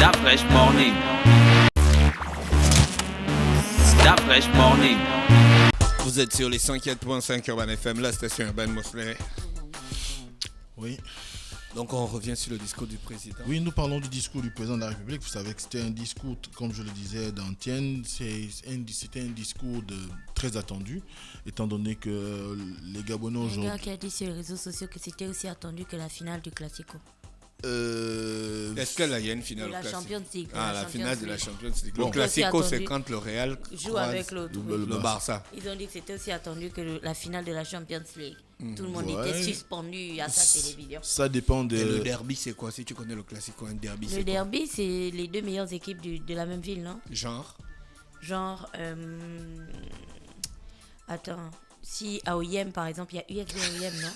That fresh morning. That fresh morning. Vous êtes sur les 104.5 Urban FM, la station Urban Mosley. Oui. Donc on revient sur le discours du président. Oui, nous parlons du discours du président de la République. Vous savez que c'était un discours, comme je le disais d'antienne, c'était un discours très attendu, étant donné que les Gabonais aujourd'hui... Il y a un gars qui a dit sur les réseaux sociaux que c'était aussi attendu que la finale du Classico. Est-ce que là il y a une finale la Classico? Champions League. La finale de la Champions League. Bon. Le Classico, c'est quand le Real joue avec l'autre. le Barça. Ils ont dit que c'était aussi attendu que la finale de la Champions League. Tout le monde Ouais. était suspendu à sa télévision. Ça dépend de... Et le derby, c'est quoi? Si tu connais le Classico, un derby, c'est Le quoi? derby, c'est les deux meilleures équipes de la même ville, non? Genre Attends. Si à OIM, par exemple, il y a UFC OIM, non?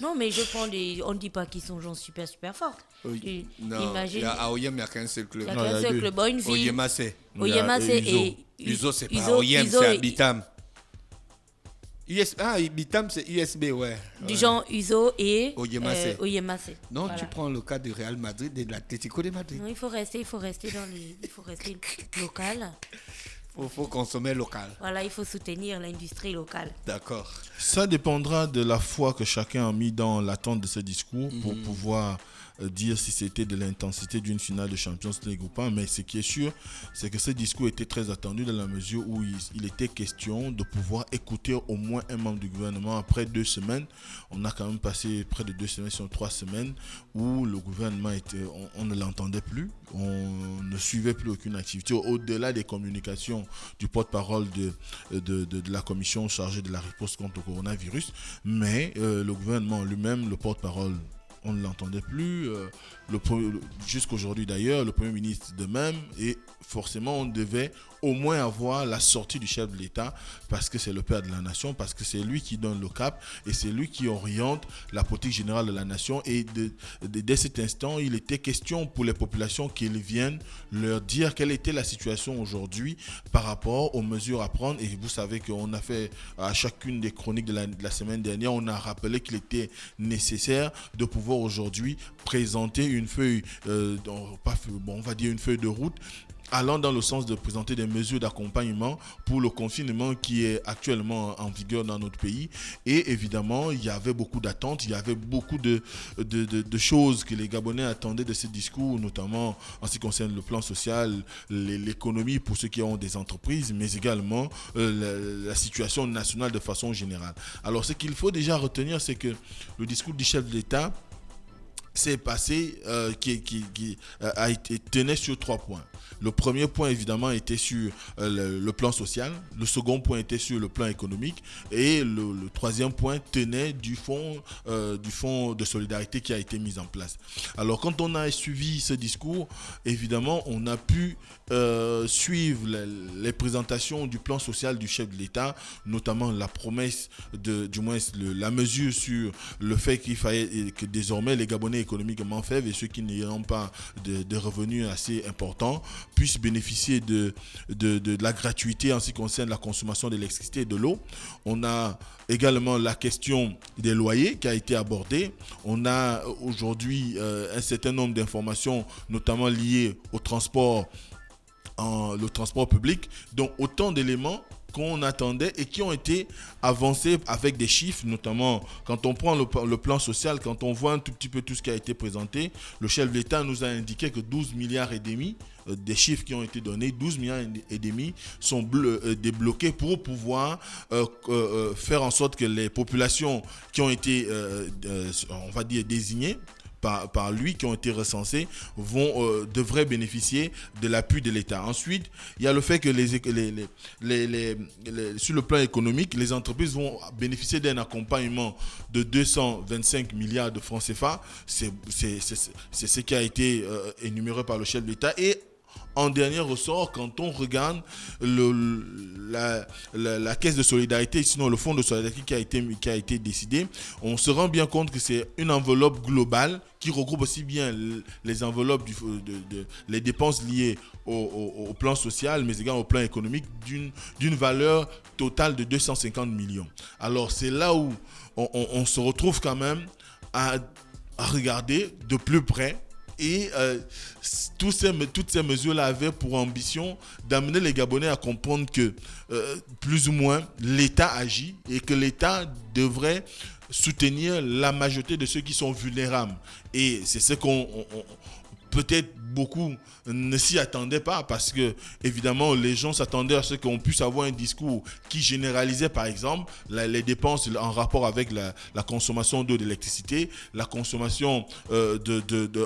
Non, mais je prends des... On ne dit pas qu'ils sont genre super forts. Oui. Non, Imagine... il y a Aoyem, il n'y a qu'un seul club. Il n'y a Non, il y qu'un a seul deux. club. Bon, une ville. Oyemase. Oyemase et... Uzo, c'est pas Uzo- Aoyem, Uzo c'est et- Abitam. Bitam, c'est USB, ouais. Du genre Uzo et Oyemase. Oyemase. Non, Voilà. tu prends le cas du Real Madrid et de l'Atlético de Madrid. Non, il faut rester local. Faut consommer local. Voilà, il faut soutenir l'industrie locale. D'accord. Ça dépendra de la foi que chacun a mis dans l'attente de ce discours pour pouvoir dire si c'était de l'intensité d'une finale de Champions League ou pas. Mais ce qui est sûr, c'est que ce discours était très attendu dans la mesure où il était question de pouvoir écouter au moins un membre du gouvernement après 2 semaines. On a quand même passé près de 2 semaines, sinon 3 semanes, où le gouvernement on ne l'entendait plus. On ne suivait plus aucune activité. Au-delà des communications du porte-parole de la commission chargée de la réponse contre le coronavirus, mais le gouvernement lui-même, le porte-parole, on ne l'entendait plus. Jusqu'aujourd'hui d'ailleurs, le Premier ministre de même, et forcément on devait au moins avoir la sortie du chef de l'État parce que c'est le père de la nation, parce que c'est lui qui donne le cap et c'est lui qui oriente la politique générale de la nation. Et dès cet instant, il était question pour les populations qu'ils viennent leur dire quelle était la situation aujourd'hui par rapport aux mesures à prendre. Et vous savez qu'on a fait à chacune des chroniques de la semaine dernière, on a rappelé qu'il était nécessaire de pouvoir aujourd'hui présenter une feuille, on va dire une feuille de route allant dans le sens de présenter des mesures d'accompagnement pour le confinement qui est actuellement en vigueur dans notre pays. Et évidemment, il y avait beaucoup d'attentes, il y avait beaucoup de choses que les Gabonais attendaient de ce discours, notamment en ce qui concerne le plan social, l'économie pour ceux qui ont des entreprises, mais également la situation nationale de façon générale. Alors, ce qu'il faut déjà retenir, c'est que le discours du chef de l'État s'est passé, tenait sur 3 points. Le premier point, évidemment, était sur le plan social. Le second point était sur le plan économique. Et le troisième point tenait du fonds de solidarité qui a été mis en place. Alors, quand on a suivi ce discours, évidemment, on a pu suivre les présentations du plan social du chef de l'État, notamment la promesse, du moins la mesure sur le fait qu'il fallait que désormais les Gabonais économiquement faibles et ceux qui n'ayant pas de revenus assez importants puissent bénéficier de la gratuité en ce qui concerne la consommation d'électricité et de l'eau. On a également la question des loyers qui a été abordée. On a aujourd'hui un certain nombre d'informations, notamment liées au transport, le transport public. Donc autant d'éléments qu'on attendait et qui ont été avancés avec des chiffres, notamment quand on prend le plan social, quand on voit un tout petit peu tout ce qui a été présenté, le chef de l'État nous a indiqué que 12 milliards et demi, des chiffres qui ont été donnés, 12 milliards et demi sont débloqués pour pouvoir faire en sorte que les populations qui ont été, on va dire, désignées par lui, qui ont été recensés, devraient bénéficier de l'appui de l'État. Ensuite, il y a le fait que sur le plan économique, les entreprises vont bénéficier d'un accompagnement de 225 milliards de francs CFA. C'est ce qui a été énuméré par le chef de l'État. Et en dernier ressort, quand on regarde la caisse de solidarité, sinon le fonds de solidarité qui a été décidé, on se rend bien compte que c'est une enveloppe globale qui regroupe aussi bien les enveloppes, les dépenses liées au plan social, mais également au plan économique, d'une valeur totale de 250 millions. Alors c'est là où on se retrouve quand même à regarder de plus près Et toutes ces mesures-là avaient pour ambition d'amener les Gabonais à comprendre que plus ou moins l'État agit et que l'État devrait soutenir la majorité de ceux qui sont vulnérables. Et c'est ce qu'on... peut-être beaucoup ne s'y attendaient pas parce que, évidemment, les gens s'attendaient à ce qu'on puisse avoir un discours qui généralisait, par exemple, les dépenses en rapport avec la consommation d'eau, d'électricité, la consommation,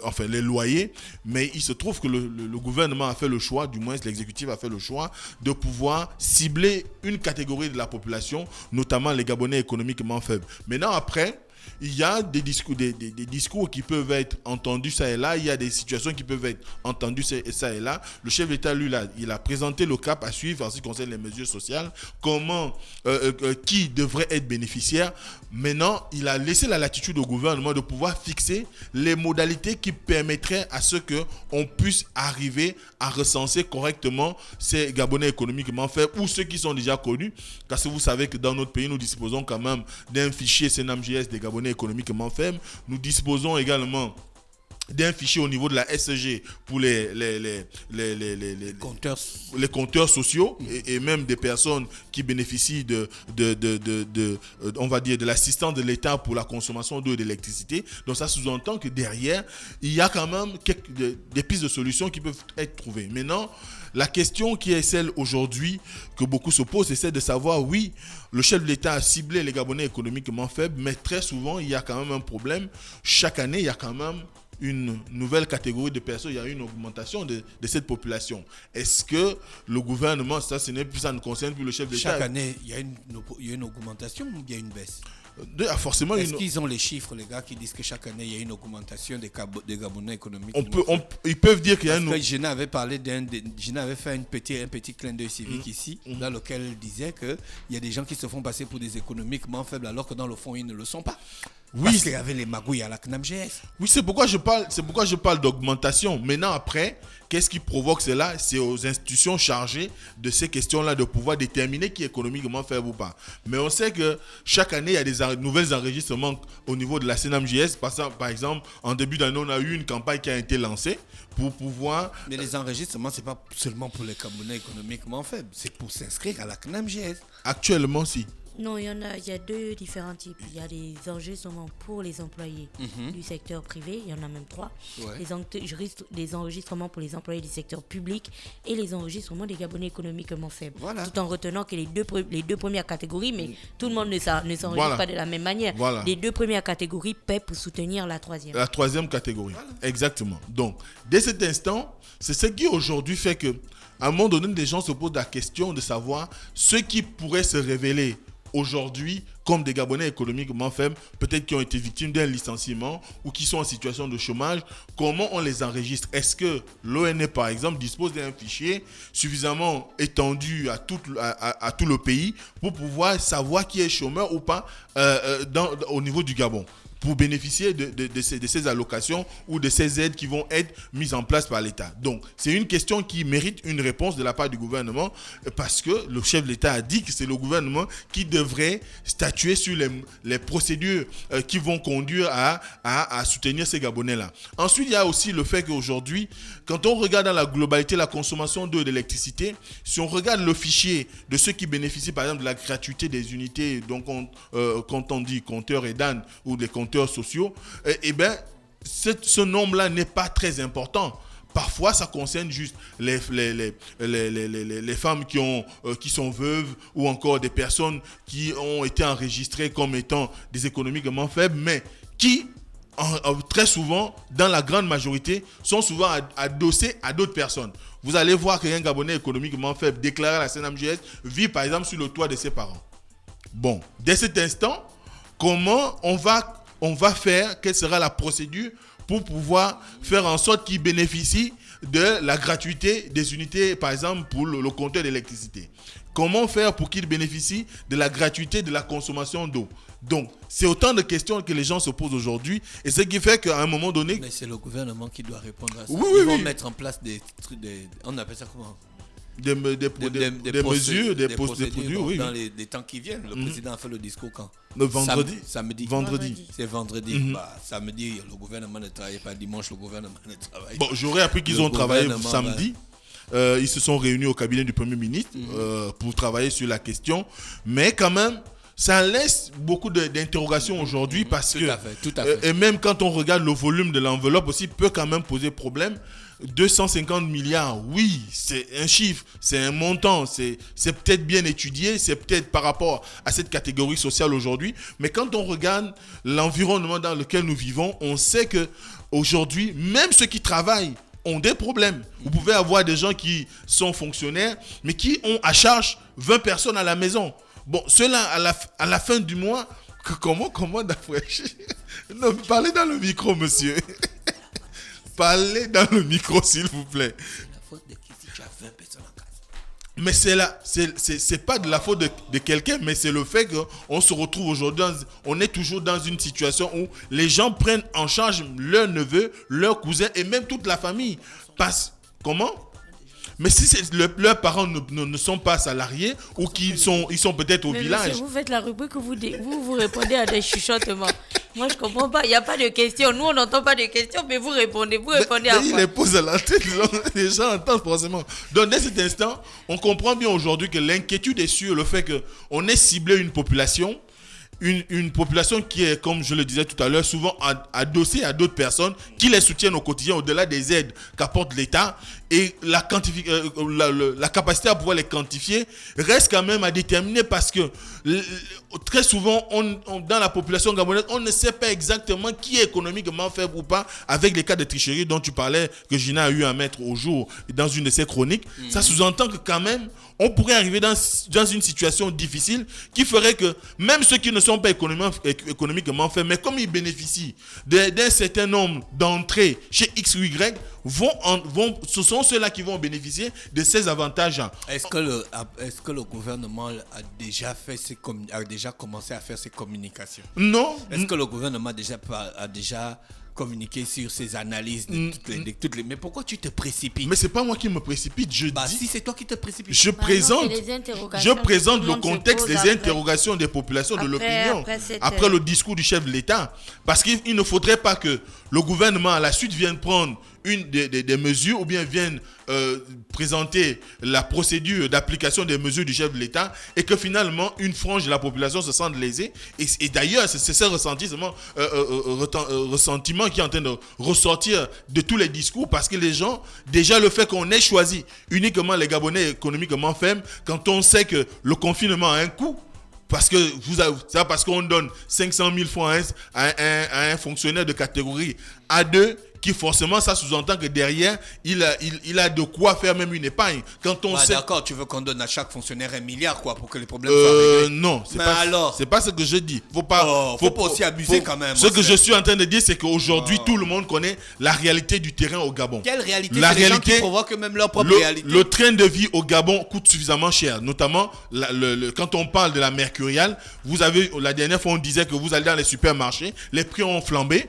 enfin, les loyers. Mais il se trouve que le gouvernement a fait le choix, du moins l'exécutif a fait le choix, de pouvoir cibler une catégorie de la population, notamment les Gabonais économiquement faibles. Maintenant, après, il y a des discours qui peuvent être entendus ça et là, il y a des situations qui peuvent être entendues ça et là. Le chef d'État, lui, il a présenté le cap à suivre en ce qui concerne les mesures sociales, qui devrait être bénéficiaire. Maintenant, il a laissé la latitude au gouvernement de pouvoir fixer les modalités qui permettraient à ce qu'on puisse arriver à recenser correctement ces Gabonais économiquement faibles ou ceux qui sont déjà connus. Parce que vous savez que dans notre pays, nous disposons quand même d'un fichier CNAMJS des Gabonais économiquement faibles. Nous disposons également d'un fichier au niveau de la SG pour les compteurs sociaux et même des personnes qui bénéficient on va dire, de l'assistance de l'État pour la consommation d'eau et d'électricité. Donc ça sous-entend que derrière, il y a quand même des pistes de solutions qui peuvent être trouvées. Maintenant, la question qui est celle aujourd'hui que beaucoup se posent, c'est celle de savoir, oui, le chef de l'État a ciblé les Gabonais économiquement faibles, mais très souvent, il y a quand même un problème. Chaque année, il y a quand même une nouvelle catégorie de personnes, il y a une augmentation de cette population. Est-ce que le gouvernement, ça ne concerne plus le chef d'État? Chaque année, il y a une augmentation ou il y a une baisse? Forcément, est-ce qu'ils ont les chiffres, les gars, qui disent que chaque année, il y a une augmentation des Gabonais économiques? Ils peuvent dire qu'il y a une... Géna avait parlé Géna avait fait un petit clin d'œil civique ici, dans lequel il disait qu'il y a des gens qui se font passer pour des économiquement faibles, alors que dans le fond, ils ne le sont pas. Oui, parce qu'il y avait les magouilles à la CNAMJS. Oui, c'est pourquoi je parle d'augmentation. Maintenant, après, qu'est-ce qui provoque cela? C'est aux institutions chargées de ces questions-là de pouvoir déterminer qui est économiquement faible ou pas. Mais on sait que chaque année, il y a des nouvelles enregistrements au niveau de la CNAMJS. Par exemple, en début d'année, on a eu une campagne qui a été lancée pour pouvoir... Mais les enregistrements, ce n'est pas seulement pour les Gabonais économiquement faibles. C'est pour s'inscrire à la CNAMJS. Actuellement, si. Non, il y a deux différents types. Il y a des enregistrements pour les employés du secteur privé, il y en a même 3. Ouais. Les enregistrements pour les employés du secteur public et les enregistrements des Gabonais économiquement faibles. Voilà. Tout en retenant que les deux premières catégories, mais tout le monde ne s'enregistre pas de la même manière. Voilà. Les 2 premières catégories paient pour soutenir la 3e. La 3e catégorie, exactement. Donc, dès cet instant, c'est ce qui aujourd'hui fait que, à un moment donné, les gens se posent la question de savoir ce qui pourrait se révéler aujourd'hui comme des Gabonais économiquement faibles, peut-être qui ont été victimes d'un licenciement ou qui sont en situation de chômage. Comment on les enregistre? Est-ce que l'ONE, par exemple, dispose d'un fichier suffisamment étendu à tout le pays pour pouvoir savoir qui est chômeur ou pas au niveau du Gabon, pour bénéficier de ces allocations ou de ces aides qui vont être mises en place par l'État? Donc, c'est une question qui mérite une réponse de la part du gouvernement parce que le chef de l'État a dit que c'est le gouvernement qui devrait statuer sur les procédures qui vont conduire à soutenir ces Gabonais-là. Ensuite, il y a aussi le fait qu'aujourd'hui, quand on regarde dans la globalité la consommation d'eau et d'électricité, si on regarde le fichier de ceux qui bénéficient par exemple de la gratuité des unités, donc quand on dit compteurs et DAN ou des compteurs sociaux, ce nombre-là n'est pas très important. Parfois, ça concerne juste les femmes qui sont veuves ou encore des personnes qui ont été enregistrées comme étant des économiquement faibles, mais qui, très souvent, dans la grande majorité, sont souvent adossés à d'autres personnes. Vous allez voir qu'un Gabonais économiquement faible déclaré à la CNAMJS vit par exemple sur le toit de ses parents. Bon, dès cet instant, comment on va faire, quelle sera la procédure pour pouvoir faire en sorte qu'ils bénéficient de la gratuité des unités, par exemple, pour le compteur d'électricité? Comment faire pour qu'ils bénéficient de la gratuité de la consommation d'eau? Donc, c'est autant de questions que les gens se posent aujourd'hui, et ce qui fait qu'à un moment donné... Mais c'est le gouvernement qui doit répondre à ça. Oui, Ils vont mettre en place des trucs, on appelle ça comment? des mesures, des procédures, oui. Dans les temps qui viennent. Le président a fait le discours quand? Le vendredi. Vendredi. C'est vendredi. Samedi, le gouvernement ne travaille pas. Dimanche, le gouvernement ne travaille pas. Bon, j'aurais appris qu'ils ont travaillé samedi. Ils se sont réunis au cabinet du Premier ministre pour travailler sur la question. Mais quand même, ça laisse beaucoup d'interrogations aujourd'hui parce que... Tout à fait. Et même quand on regarde le volume de l'enveloppe aussi, peut quand même poser problème. 250 milliards, oui, c'est un chiffre, c'est un montant, c'est peut-être bien étudié, c'est peut-être par rapport à cette catégorie sociale aujourd'hui, mais quand on regarde l'environnement dans lequel nous vivons, on sait que aujourd'hui, même ceux qui travaillent ont des problèmes. Vous pouvez avoir des gens qui sont fonctionnaires, mais qui ont à charge 20 personnes à la maison. Bon, ceux-là, à la fin du mois, comment d'après... Non, parlez dans le micro, monsieur. Parlez dans le micro, s'il vous plaît. La faute de qui si tu as 20 personnes en casa? Mais c'est pas de la faute de quelqu'un, mais c'est le fait qu'on se retrouve aujourd'hui, on est toujours dans une situation où les gens prennent en charge leurs neveux, leurs cousins et même toute la famille. Comment? Mais si leurs parents ne sont pas salariés ou qu'ils sont peut-être au village. Monsieur, vous faites la rubrique où vous répondez à des chuchotements. Moi, je ne comprends pas. Il n'y a pas de questions. Nous, on n'entend pas de questions, mais vous répondez. Vous répondez à quoi? Il les pose à la tête. Les gens entendent forcément. Donc, dès cet instant, on comprend bien aujourd'hui que l'inquiétude est sur le fait qu'on ait ciblé une population. Une population qui est, comme je le disais tout à l'heure, souvent adossée à d'autres personnes qui les soutiennent au quotidien au-delà des aides qu'apporte l'État. Et la capacité à pouvoir les quantifier reste quand même à déterminer parce que très souvent, dans la population gabonaise, on ne sait pas exactement qui est économiquement faible ou pas avec les cas de tricherie dont tu parlais, que Gina a eu à mettre au jour dans une de ses chroniques. Ça sous-entend que quand même, on pourrait arriver dans une situation difficile qui ferait que même ceux qui ne sont pas économiquement faibles, mais comme ils bénéficient d'un certain nombre d'entrées chez X ou Y, ce sont ceux-là qui vont bénéficier de ces avantages. Est-ce que le gouvernement a déjà commencé à faire ses communications? Non. Est-ce que le gouvernement a déjà communiqué sur ces analyses de toutes les... Mais pourquoi tu te précipites? Mais c'est pas moi qui me précipite, si c'est toi qui te précipites. Je présente le contexte des interrogations des populations, de l'opinion, après le discours du chef de l'État. Parce qu'il ne faudrait pas que le gouvernement à la suite vienne prendre des mesures ou bien viennent présenter la procédure d'application des mesures du chef de l'État et que finalement une frange de la population se sente lésée. Et d'ailleurs, c'est ce ressentiment qui est en train de ressortir de tous les discours parce que les gens, déjà le fait qu'on ait choisi uniquement les Gabonais économiquement faibles, quand on sait que le confinement a un coût, parce qu'on donne 500 000 francs à un fonctionnaire de catégorie A2, qui forcément, ça sous-entend que derrière, il a de quoi faire même une épargne. Quand on sait... D'accord, tu veux qu'on donne à chaque fonctionnaire 1 milliard pour que les problèmes soient réglés? Non, c'est pas ce que je dis. Faut pas aussi abuser quand même. Ce que je suis en train de dire, c'est qu'aujourd'hui, tout le monde connaît la réalité du terrain au Gabon. Quelle réalité? La réalité qui provoque même leur propre réalité. Le train de vie au Gabon coûte suffisamment cher. Notamment, quand on parle de la mercuriale, la dernière fois, on disait que vous allez dans les supermarchés, les prix ont flambé.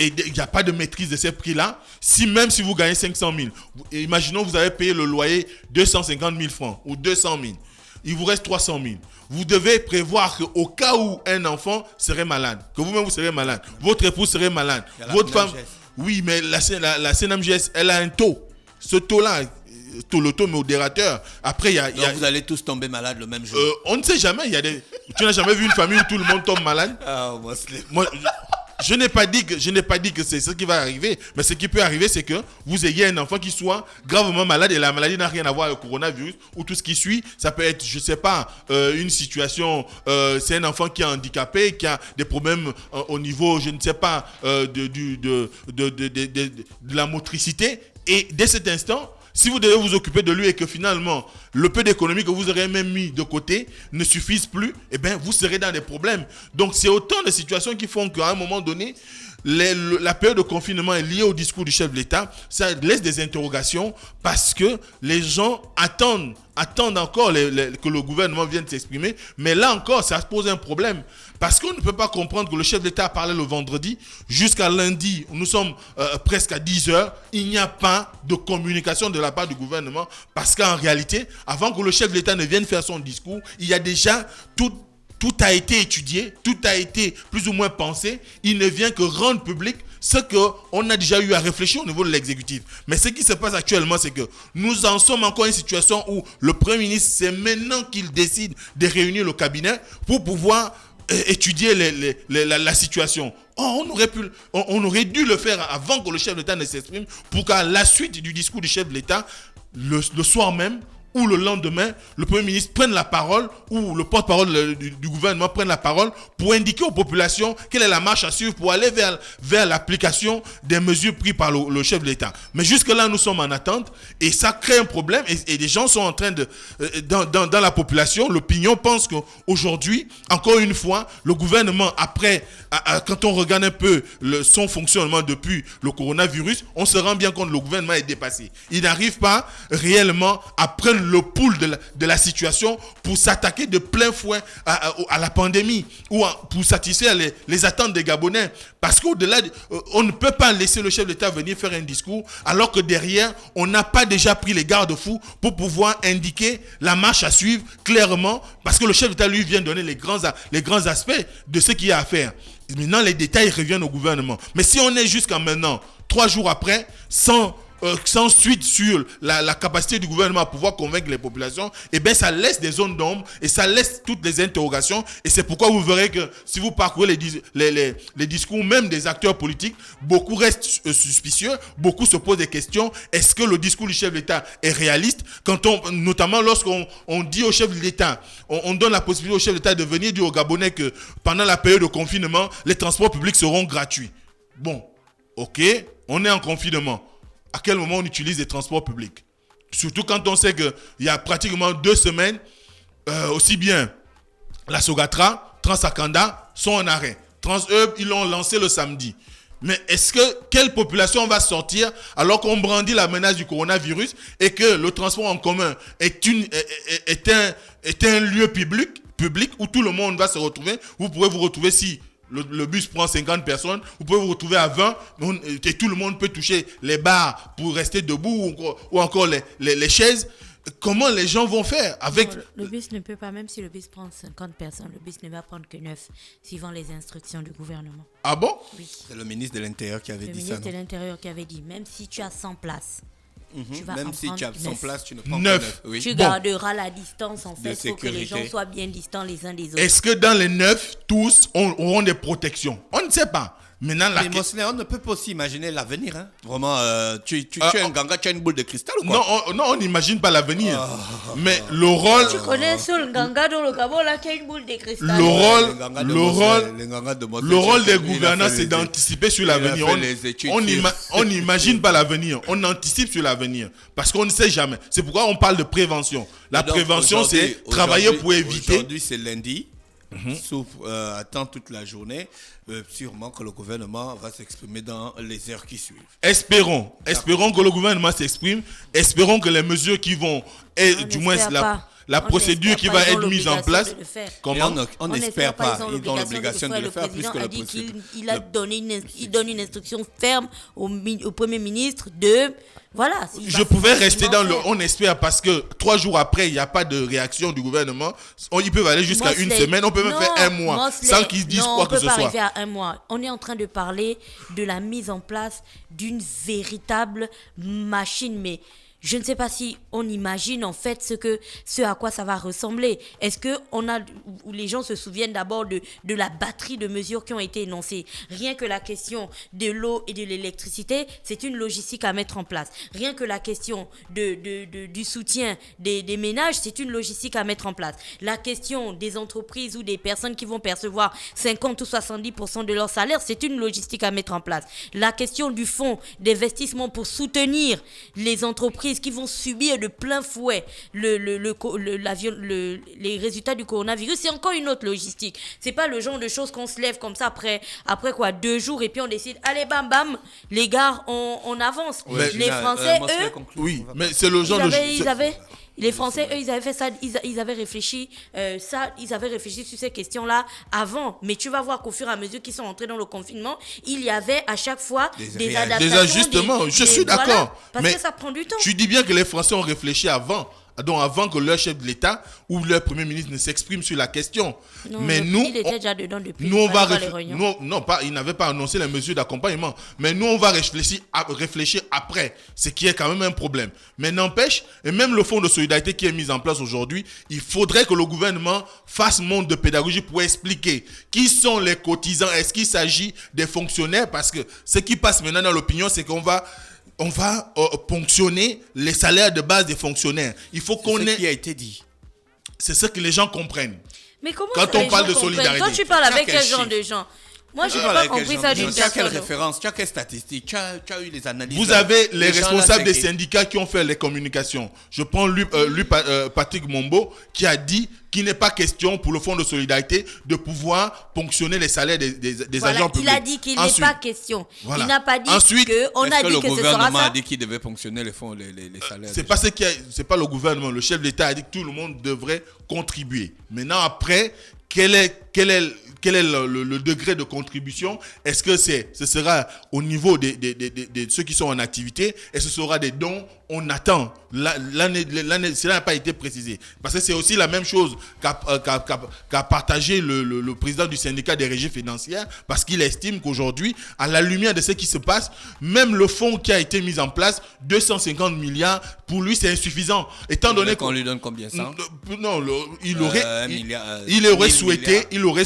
Et il n'y a pas de maîtrise de ces prix-là. Même si vous gagnez 500 000, imaginons que vous avez payé le loyer 250 000 francs ou 200 000. Il vous reste 300 000. Vous devez prévoir qu'au cas où un enfant serait malade, que vous-même vous serez malade, votre épouse serait malade, votre femme... Oui, mais la CNMGS, elle a un taux. Ce taux-là, le taux modérateur. Après, Donc vous allez tous tomber malades le même jour. On ne sait jamais. Tu n'as jamais vu une famille où tout le monde tombe malade? Je n'ai pas dit que c'est ce qui va arriver, mais ce qui peut arriver, c'est que vous ayez un enfant qui soit gravement malade et la maladie n'a rien à voir avec le coronavirus ou tout ce qui suit. Ça peut être, je sais pas, une situation, c'est un enfant qui est handicapé, qui a des problèmes au niveau, je ne sais pas, de la motricité. Et dès cet instant, si vous devez vous occuper de lui et que finalement, le peu d'économie que vous aurez même mis de côté ne suffise plus, eh bien, vous serez dans des problèmes. Donc, c'est autant de situations qui font qu'à un moment donné, la période de confinement est liée au discours du chef de l'État, ça laisse des interrogations parce que les gens attendent encore que le gouvernement vienne s'exprimer. Mais là encore, ça pose un problème. Parce qu'on ne peut pas comprendre que le chef de l'État a parlé le vendredi. Jusqu'à lundi, nous sommes presque à 10h. Il n'y a pas de communication de la part du gouvernement. Parce qu'en réalité, avant que le chef de l'État ne vienne faire son discours, il y a déjà tout a été étudié, tout a été plus ou moins pensé. Il ne vient que rendre public ce qu'on a déjà eu à réfléchir au niveau de l'exécutif. Mais ce qui se passe actuellement, c'est que nous en sommes encore à une situation où le Premier ministre, c'est maintenant qu'il décide de réunir le cabinet pour pouvoir étudier la situation. On aurait dû le faire avant que le chef de l'État ne s'exprime pour qu'à la suite du discours du chef de l'État, le soir même, ou le lendemain, le Premier ministre prenne la parole ou le porte-parole du gouvernement prenne la parole pour indiquer aux populations quelle est la marche à suivre pour aller vers l'application des mesures prises par le chef de l'État. Mais jusque-là, nous sommes en attente et ça crée un problème et les gens sont en train de... Dans la population, l'opinion pense qu'aujourd'hui, encore une fois, le gouvernement, après, quand on regarde un peu son fonctionnement depuis le coronavirus, on se rend bien compte que le gouvernement est dépassé. Il n'arrive pas réellement à prendre le pouls de la situation pour s'attaquer de plein fouet à la pandémie ou pour satisfaire les attentes des Gabonais. Parce qu'au-delà, on ne peut pas laisser le chef d'État venir faire un discours alors que derrière, on n'a pas déjà pris les garde-fous pour pouvoir indiquer la marche à suivre clairement parce que le chef d'État lui vient donner les grands aspects de ce qu'il y a à faire. Maintenant, les détails reviennent au gouvernement. Mais si on est jusqu'à maintenant, 3 jours après, sans suite sur la capacité du gouvernement à pouvoir convaincre les populations, eh bien ça laisse des zones d'ombre et ça laisse toutes les interrogations et c'est pourquoi vous verrez que si vous parcourez les discours même des acteurs politiques, beaucoup restent suspicieux, beaucoup se posent des questions. Est-ce que le discours du chef de l'État est réaliste notamment lorsqu'on dit au chef de l'État, on donne la possibilité au chef de l'État de venir dire aux Gabonais que pendant la période de confinement, les transports publics seront gratuits. Bon, ok, on est en confinement. À quel moment on utilise les transports publics? Surtout quand on sait qu'il y a pratiquement 2 semaines, aussi bien la Sogatra, Transakanda sont en arrêt. Transhub, ils l'ont lancé le samedi. Mais quelle population va sortir alors qu'on brandit la menace du coronavirus et que le transport en commun est un lieu public où tout le monde va se retrouver? Vous pourrez vous retrouver si le bus prend 50 personnes, vous pouvez vous retrouver à 20 et tout le monde peut toucher les barres pour rester debout ou encore les chaises. Comment les gens vont faire avec... Non, le bus ne peut pas, même si le bus prend 50 personnes, le bus ne va prendre que 9, suivant les instructions du gouvernement. Ah bon? Oui. C'est le ministre de l'Intérieur qui avait dit ça. Le ministre de l'Intérieur qui avait dit, même si tu as 100 places, tu vas même en si prendre tu as 100 9. places, tu ne prends que 9. 9. Oui. Tu garderas la distance en fait De pour que les gens sécurité. soient bien distants les uns des autres. Est-ce que dans les 9, tous auront des protections? On ne sait pas. Maintenant, Mais Mosley, on ne peut pas aussi imaginer l'avenir. Hein. Vraiment, tu es un ganga, tu as une boule de cristal ou quoi? Non, on n'imagine pas l'avenir. Mais le rôle... Tu connais seul Ganga dans le Gabon là qui a une boule de cristal. Le rôle, Les gangas de le Mosley, rôle, les gangas de Mosley, le rôle des il a fait gouvernants, les c'est études. d'anticiper sur Il a l'avenir. fait les études On n'imagine pas l'avenir. On anticipe sur l'avenir. Parce qu'on ne sait jamais. C'est pourquoi on parle de prévention. La Donc, prévention, c'est travailler pour éviter. Aujourd'hui, c'est lundi. Sauf attend toute la journée. Sûrement que le gouvernement va s'exprimer dans les heures qui suivent. Espérons que le gouvernement s'exprime. Espérons que les mesures qui vont, et On du moins n'espère pas. la On procédure n'espère qui pas, va ils ont être mise en l'obligation place. de le faire. Comment? On n'espère pas. Ils ont l'obligation l'obligation de le faire Le plus président que a le dit possible. qu'il a donné il donne une instruction ferme au Premier ministre de... Voilà. Je pouvais rester dans le on espère parce que 3 jours après, il n'y a pas de réaction du gouvernement. Ils peuvent aller jusqu'à une semaine, on peut même faire un mois sans qu'ils disent quoi que ce soit. On ne peut pas arriver à un mois. On est en train de parler de la mise en place d'une véritable machine, mais je ne sais pas si on imagine en fait ce à quoi ça va ressembler. Est-ce que les gens se souviennent d'abord de la batterie de mesures qui ont été énoncées? Rien que la question de l'eau et de l'électricité, c'est une logistique à mettre en place. Rien que la question du soutien des ménages, c'est une logistique à mettre en place. La question des entreprises ou des personnes qui vont percevoir 50 ou 70% de leur salaire, c'est une logistique à mettre en place. La question du fonds d'investissement pour soutenir les entreprises qui vont subir de plein fouet les résultats du coronavirus. C'est encore une autre logistique. C'est pas le genre de choses qu'on se lève comme ça après 2 jours et puis on décide, allez bam bam, les gars, on avance. Les Français, eux, oui, mais c'est le genre les Français, eux, ils avaient fait ça, ils avaient réfléchi sur ces questions-là avant. Mais tu vas voir qu'au fur et à mesure qu'ils sont entrés dans le confinement, il y avait à chaque fois des adaptations. Des ajustements, je suis d'accord. Voilà, parce mais que ça prend du temps. Tu dis bien que les Français ont réfléchi avant. Donc avant que leur chef de l'État ou leur Premier ministre ne s'exprime sur la question. Non, mais nous, il était déjà dedans depuis. Nous, on va il n'avait pas annoncé les mesures d'accompagnement. Mais nous, on va réfléchir après, ce qui est quand même un problème. Mais n'empêche, et même le fonds de solidarité qui est mis en place aujourd'hui, il faudrait que le gouvernement fasse montre de pédagogie pour expliquer qui sont les cotisants. Est-ce qu'il s'agit des fonctionnaires? Parce que ce qui passe maintenant dans l'opinion, c'est qu'on va ponctionner les salaires de base des fonctionnaires. Il faut qu'on ait... C'est ce qui a été dit. C'est ce que les gens comprennent. Mais comment quand on parle de solidarité? Toi, tu parles avec quel genre de gens? Moi, je n'ai pas compris ça d'une personne. Tu as quelle référence? Tu as quelle statistique? Tu as eu les analyses? Vous avez les responsables des syndicats qui ont fait les communications. Je prends Patrick Mombo qui a dit qu'il n'est pas question pour le fonds de solidarité de pouvoir ponctionner les salaires des agents publics. Il a dit qu'il n'est pas question. Voilà. Il n'a pas dit Ensuite, qu'on a dit que ce sera ça. Le gouvernement a dit qu'il devait ponctionner les salaires. C'est pas le gouvernement. Le chef de l'État a dit que tout le monde devrait contribuer. Maintenant, après, quel est le degré de contribution? Est-ce que ce sera au niveau de ceux qui sont en activité? Est-ce que ce sera des dons? On attend. L'année, cela n'a pas été précisé. Parce que c'est aussi la même chose qu'a partagé le président du syndicat des régies financières, parce qu'il estime qu'aujourd'hui, à la lumière de ce qui se passe, même le fonds qui a été mis en place, 250 milliards, pour lui, c'est insuffisant. Étant donné qu'on lui donne combien ça? Non, il aurait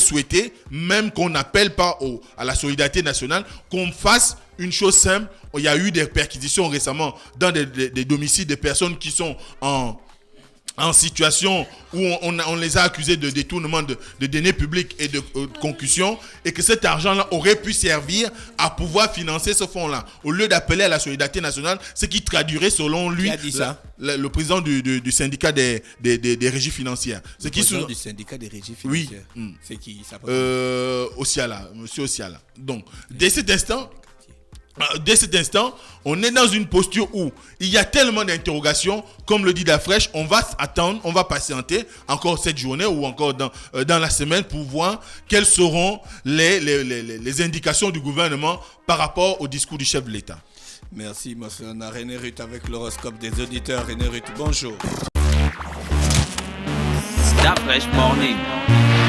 souhaité même qu'on n'appelle pas à la solidarité nationale, qu'on fasse une chose simple. Il y a eu des perquisitions récemment dans des domiciles des personnes qui sont en situation où on les a accusés de détournement de deniers publics et de concussion, et que cet argent-là aurait pu servir à pouvoir financer ce fonds-là, au lieu d'appeler à la solidarité nationale, ce qui traduirait selon lui... Qui a dit ça? Le président du syndicat des régies financières. Le président du syndicat des régies financières? Oui. C'est qui ça? Osiala, monsieur Osiala. Donc, dès cet instant, on est dans une posture où il y a tellement d'interrogations, comme le dit Dafresh, on va attendre, on va patienter encore cette journée ou encore dans la semaine pour voir quelles seront les indications du gouvernement par rapport au discours du chef de l'État. Merci, monsieur. On a René Ruth avec l'horoscope des auditeurs. René Ruth, bonjour. Dafresh Morning.